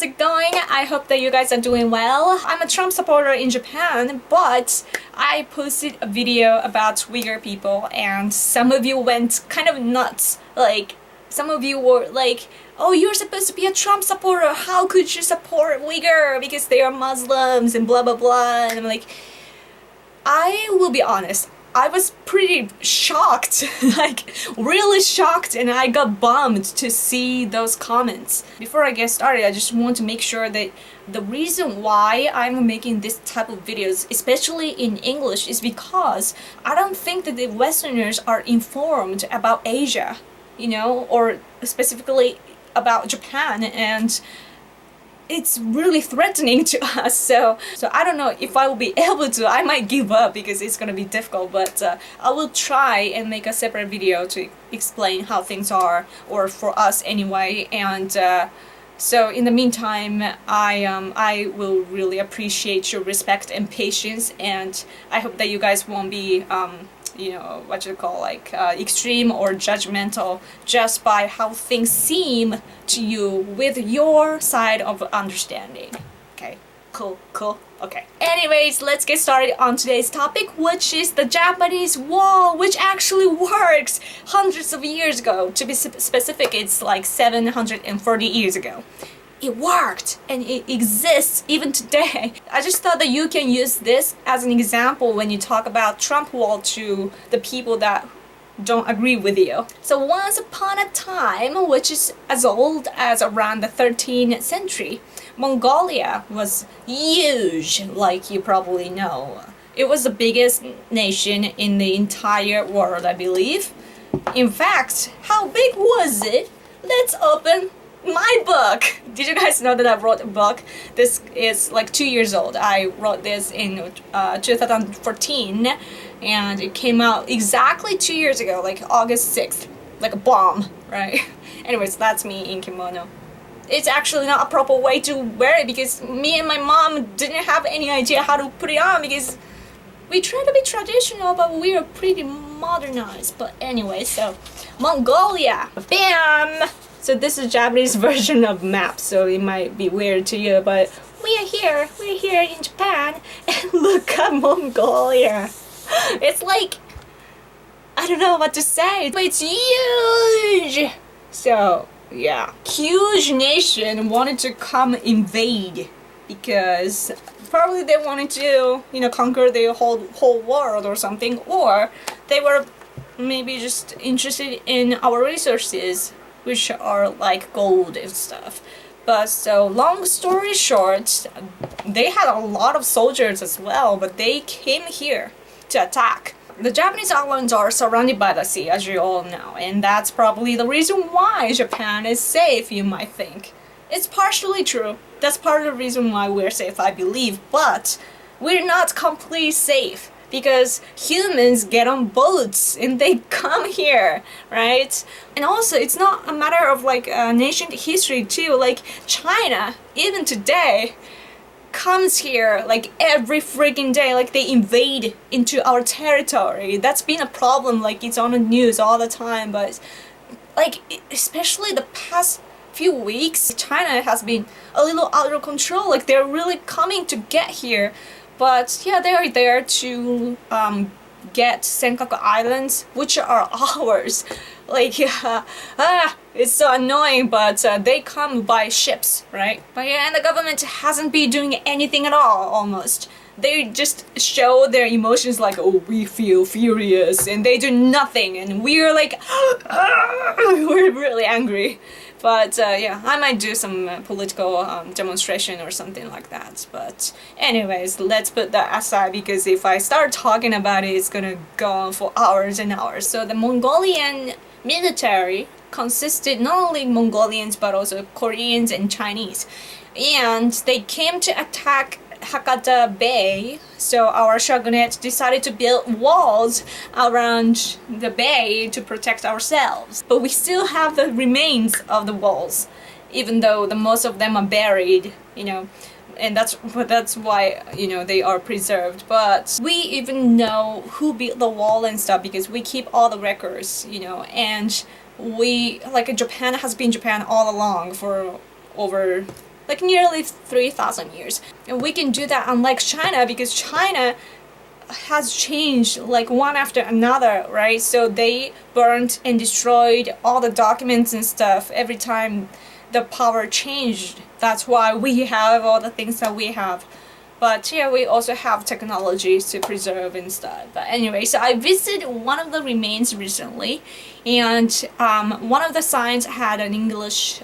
how's it going? I hope that you guys are doing well. I'm a Trump supporter in Japan, but I posted a video about Uyghur people and some of you went kind of nuts. Like, some of you were like, oh, you're supposed to be a Trump supporter, how could you support Uyghur because they are Muslims and blah blah blah. And I'm like, I will be honest, I was pretty shocked, like really shocked, and I got bummed to see those comments. Before I get started, I just want to make sure that the reason why I'm making this type of videos, especially in English, is because I don't think that the Westerners are informed about Asia, you know, or specifically about Japan, and it's really threatening to us. So I don't know if I will be able to. I might give up because it's gonna be difficult, but I will try and make a separate video to explain how things are, or for us anyway. And so in the meantime, I will really appreciate your respect and patience, and I hope that you guys won't be you know, what you call, like extreme or judgmental just by how things seem to you with your side of understanding. Okay, cool, okay. Anyways, let's get started on today's topic, which is the Japanese wall, which actually works hundreds of years ago. To be specific, it's like 740 years ago. It worked and it exists even today. I just thought that you can use this as an example when you talk about Trump wall to the people that don't agree with you. So once upon a time, which is as old as around the 13th century, Mongolia was huge, like you probably know. It was the biggest nation in the entire world, I believe. In fact, how big was it? Let's open my book. Did you guys know that I wrote a book? This is like 2 years old. I wrote this in 2014 and it came out exactly 2 years ago, like August 6th, like a bomb, right? Anyways, that's me in kimono. It's actually not a proper way to wear it because me and my mom didn't have any idea how to put it on because we try to be traditional, but we are pretty modernized. But anyway, so Mongolia, bam! So this is Japanese version of map, so it might be weird to you, but we're here in Japan, and look at Mongolia. It's like, I don't know what to say, but it's huge. So yeah, huge nation wanted to come invade because probably they wanted to, you know, conquer the whole world or something, or they were maybe just interested in our resources, which are like gold and stuff. But so long story short, they had a lot of soldiers as well, but they came here to attack. The Japanese islands are surrounded by the sea, as you all know, and that's probably the reason why Japan is safe, you might think. It's partially true. That's part of the reason why we're safe, I believe, but we're not completely safe because humans get on boats and they come here, right? And also, it's not a matter of like ancient history too. Like China, even today, comes here like every freaking day. Like they invade into our territory. That's been a problem. Like it's on the news all the time. But like especially the past few weeks, China has been a little out of control. Like they're really coming to get here. But yeah, they are there to get Senkaku Islands, which are ours. Like, it's so annoying, but they come by ships, right? But yeah, and the government hasn't been doing anything at all, almost. They just show their emotions like, oh, we feel furious, and they do nothing, and we're like, we're really angry. But yeah, I might do some political demonstration or something like that. But anyways, let's put that aside because if I start talking about it, it's gonna go on for hours and hours. So the Mongolian military consisted not only Mongolians but also Koreans and Chinese. And they came to attack Hakata Bay, so our shogunate decided to build walls around the bay to protect ourselves. But we still have the remains of the walls, even though the most of them are buried, you know, and that's why, you know, they are preserved. But we even know who built the wall and stuff because we keep all the records, you know, and we, like, Japan has been Japan all along for over like nearly 3,000 years. And we can do that unlike China, because China has changed like one after another, right? So they burned and destroyed all the documents and stuff every time the power changed. That's why we have all the things that we have. But yeah, we also have technologies to preserve and stuff. But anyway, so I visited one of the remains recently, and one of the signs had an English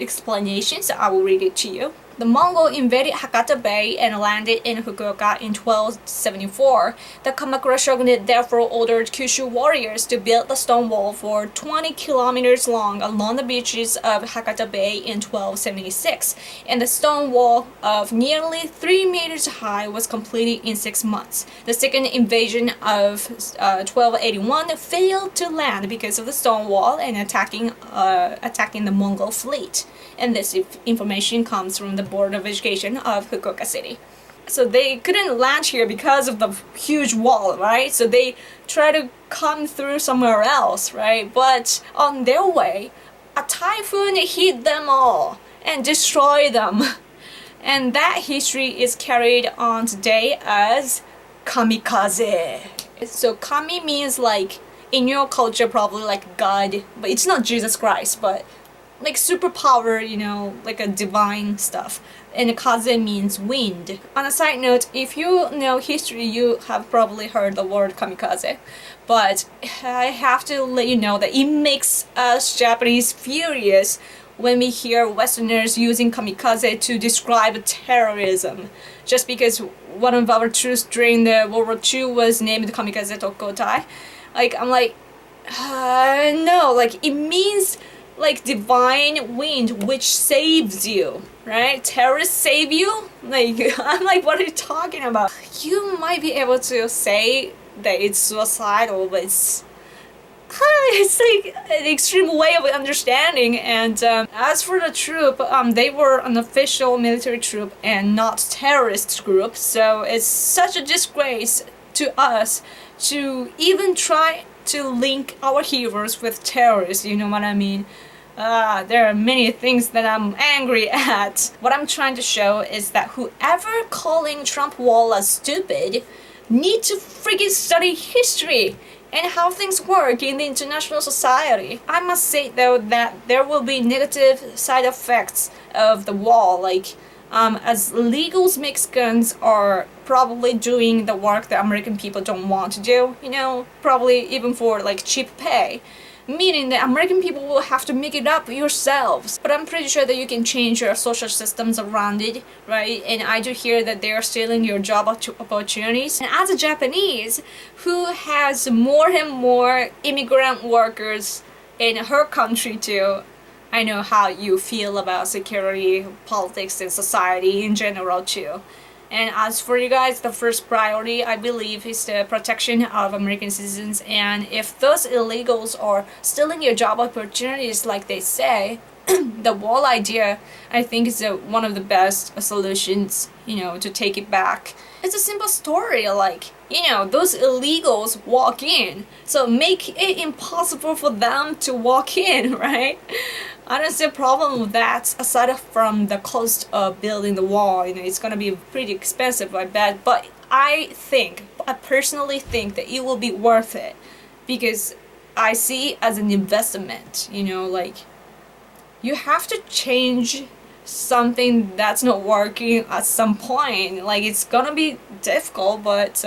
explanation, so I will read it to you. The Mongol invaded Hakata Bay and landed in Fukuoka in 1274. The Kamakura shogunate therefore ordered Kyushu warriors to build the stone wall for 20 kilometers long along the beaches of Hakata Bay in 1276, and the stone wall of nearly 3 meters high was completed in 6 months. The second invasion of 1281 failed to land because of the stone wall and attacking the Mongol fleet. And this information comes from the Board of Education of Fukuoka City. So they couldn't land here because of the huge wall, right? So they try to come through somewhere else, right? But on their way, a typhoon hit them all and destroyed them. And that history is carried on today as kamikaze. So kami means like, in your culture probably like God, but it's not Jesus Christ, but like superpower, you know, like a divine stuff. And kaze means wind. On a side note, if you know history, you have probably heard the word kamikaze. But I have to let you know that it makes us Japanese furious when we hear Westerners using kamikaze to describe terrorism. Just because one of our troops during the World War II was named Kamikaze Tokotai. Like, I'm like, no, like it means like divine wind which saves you, right? Terrorists save you? Like, I'm like, what are you talking about? You might be able to say that it's suicidal, but it's like an extreme way of understanding. And as for the troop, they were an official military troop and not terrorist group, so it's such a disgrace to us to even try to link our heroes with terrorists, you know what I mean? There are many things that I'm angry at. What I'm trying to show is that whoever calling Trump wall as stupid need to freaking study history and how things work in the international society. I must say though that there will be negative side effects of the wall, like as illegals Mexicans are probably doing the work that American people don't want to do, you know, probably even for like cheap pay. Meaning that American people will have to make it up yourselves. But I'm pretty sure that you can change your social systems around it, right? And I do hear that they are stealing your job opportunities. And as a Japanese who has more and more immigrant workers in her country too, I know how you feel about security, politics, and society in general too. And as for you guys, the first priority, I believe, is the protection of American citizens. And if those illegals are stealing your job opportunities like they say, the wall idea, I think, is one of the best solutions, you know, to take it back. It's a simple story, like, you know, those illegals walk in, so make it impossible for them to walk in, right? I don't see a problem with that, aside from the cost of building the wall. You know, it's gonna be pretty expensive, I bet, but I personally think that it will be worth it, because I see it as an investment, you know, like, you have to change something that's not working at some point. Like, it's gonna be difficult, but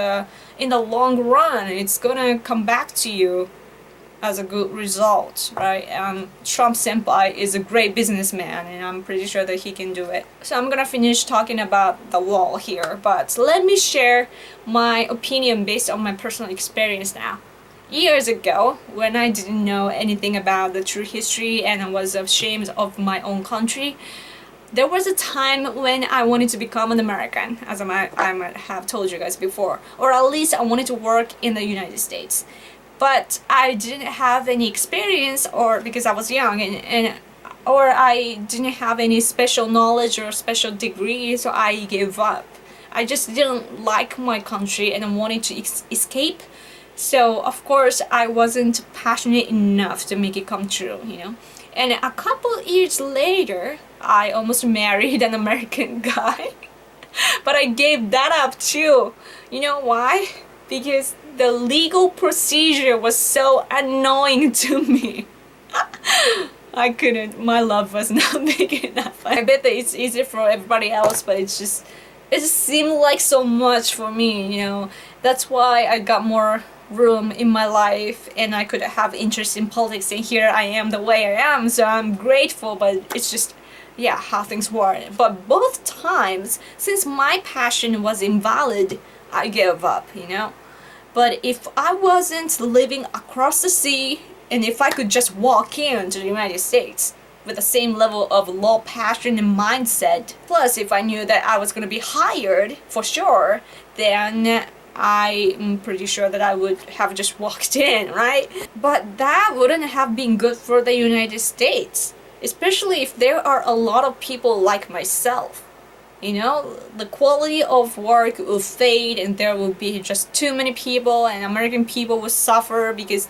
in the long run, it's gonna come back to you as a good result, right? Trump senpai is a great businessman, and I'm pretty sure that he can do it. So I'm gonna finish talking about the wall here, but let me share my opinion based on my personal experience now. Years ago, when I didn't know anything about the true history and I was ashamed of my own country, there was a time when I wanted to become an American, as I might have told you guys before, or at least I wanted to work in the United States. But I didn't have any experience, or because I was young, or I didn't have any special knowledge or special degree, so I gave up. I just didn't like my country and I wanted to escape. So of course I wasn't passionate enough to make it come true, you know. And a couple years later, I almost married an American guy. But I gave that up too. You know why? Because the legal procedure was so annoying to me. I couldn't, my love was not big enough. I bet that it's easier for everybody else, but it just seemed like so much for me, you know. That's why I got more room in my life and I could have interest in politics, and here I am the way I am, so I'm grateful, but it's just, yeah, how things were. But both times, since my passion was invalid, I gave up, you know. But if I wasn't living across the sea, and if I could just walk into the United States with the same level of low passion and mindset, plus if I knew that I was going to be hired for sure, then I'm pretty sure that I would have just walked in, right? But that wouldn't have been good for the United States, especially if there are a lot of people like myself. You know, the quality of work will fade and there will be just too many people, and American people will suffer because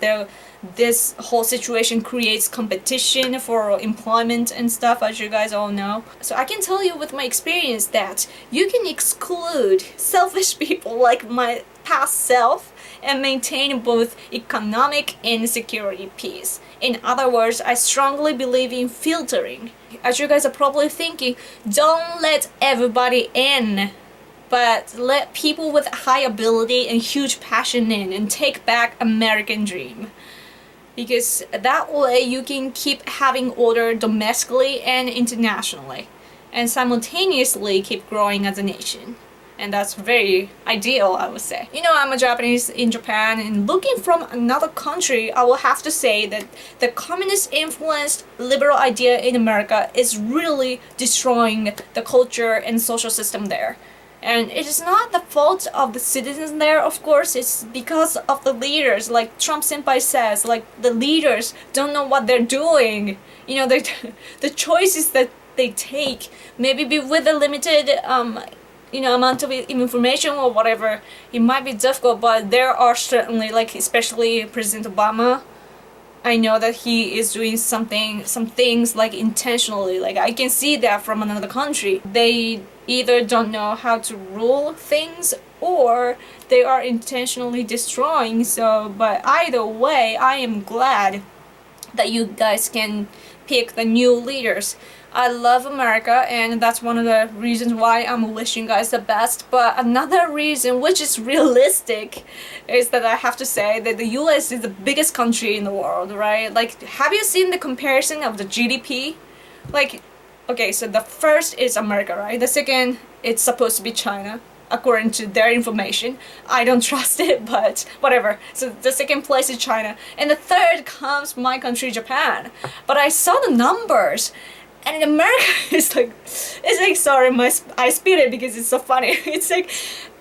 this whole situation creates competition for employment and stuff, as you guys all know. So I can tell you with my experience that you can exclude selfish people like my past self and maintain both economic and security peace. In other words, I strongly believe in filtering. As you guys are probably thinking, don't let everybody in, but let people with high ability and huge passion in and take back American dream. Because that way you can keep having order domestically and internationally, and simultaneously keep growing as a nation. And that's very ideal, I would say. You know, I'm a Japanese in Japan, and looking from another country, I will have to say that the communist-influenced liberal idea in America is really destroying the culture and social system there. And it is not the fault of the citizens there, of course, it's because of the leaders. Like Trump senpai says, like, the leaders don't know what they're doing. You know, the choices that they take, maybe be with a limited you know, amount of information or whatever, it might be difficult, but there are certainly, like, especially President Obama, I know that he is doing some things like intentionally. Like, I can see that from another country. They either don't know how to rule things or they are intentionally destroying. So, but either way, I am glad that you guys can pick the new leaders. I love America, and that's one of the reasons why I'm wishing you guys the best. But another reason, which is realistic, is that I have to say that the U.S. is the biggest country in the world, right? Like, have you seen the comparison of the GDP? Like, okay, so the first is America, right? The second, it's supposed to be China, according to their information. I don't trust it, but whatever. So the second place is China, and the third comes my country, Japan. But I saw the numbers, and in America, it's like, sorry, I spit it because it's so funny. It's like,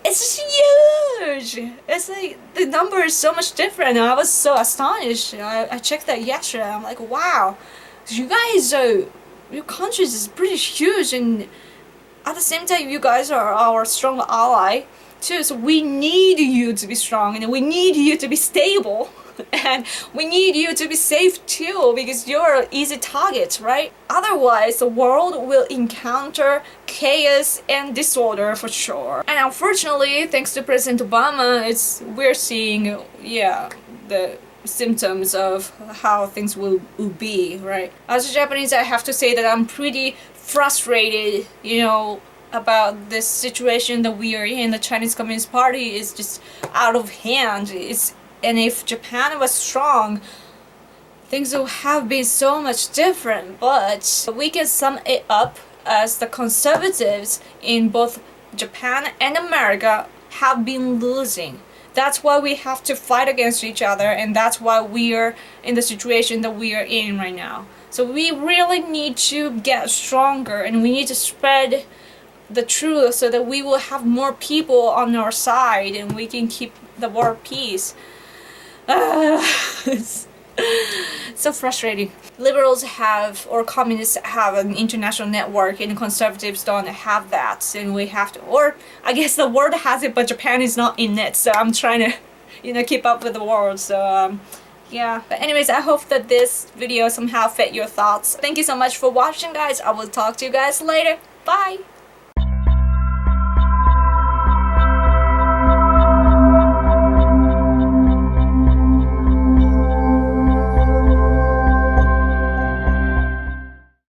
it's huge. It's like, the number is so much different. I was so astonished. I checked that yesterday. I'm like, wow, you guys your countries is pretty huge, and at the same time, you guys are our strong ally too. So we need you to be strong, and we need you to be stable. And we need you to be safe too, because you're an easy target, right? Otherwise, the world will encounter chaos and disorder for sure. And unfortunately, thanks to President Obama, we're seeing, yeah, the symptoms of how things will be, right? As a Japanese, I have to say that I'm pretty frustrated, you know, about this situation that we are in. The Chinese Communist Party is just out of hand. And if Japan was strong, things would have been so much different. But we can sum it up as the conservatives in both Japan and America have been losing. That's why we have to fight against each other, and that's why we are in the situation that we are in right now. So we really need to get stronger, and we need to spread the truth so that we will have more people on our side and we can keep the world peace. It's so frustrating. Liberals have, or communists have, an international network, and conservatives don't have that, and we have to, or I guess the world has it, but Japan is not in it, so I'm trying to, you know, keep up with the world. So Yeah, but anyways, I hope that this video somehow fit your thoughts. Thank you so much for watching, guys. I will talk to you guys later. Bye.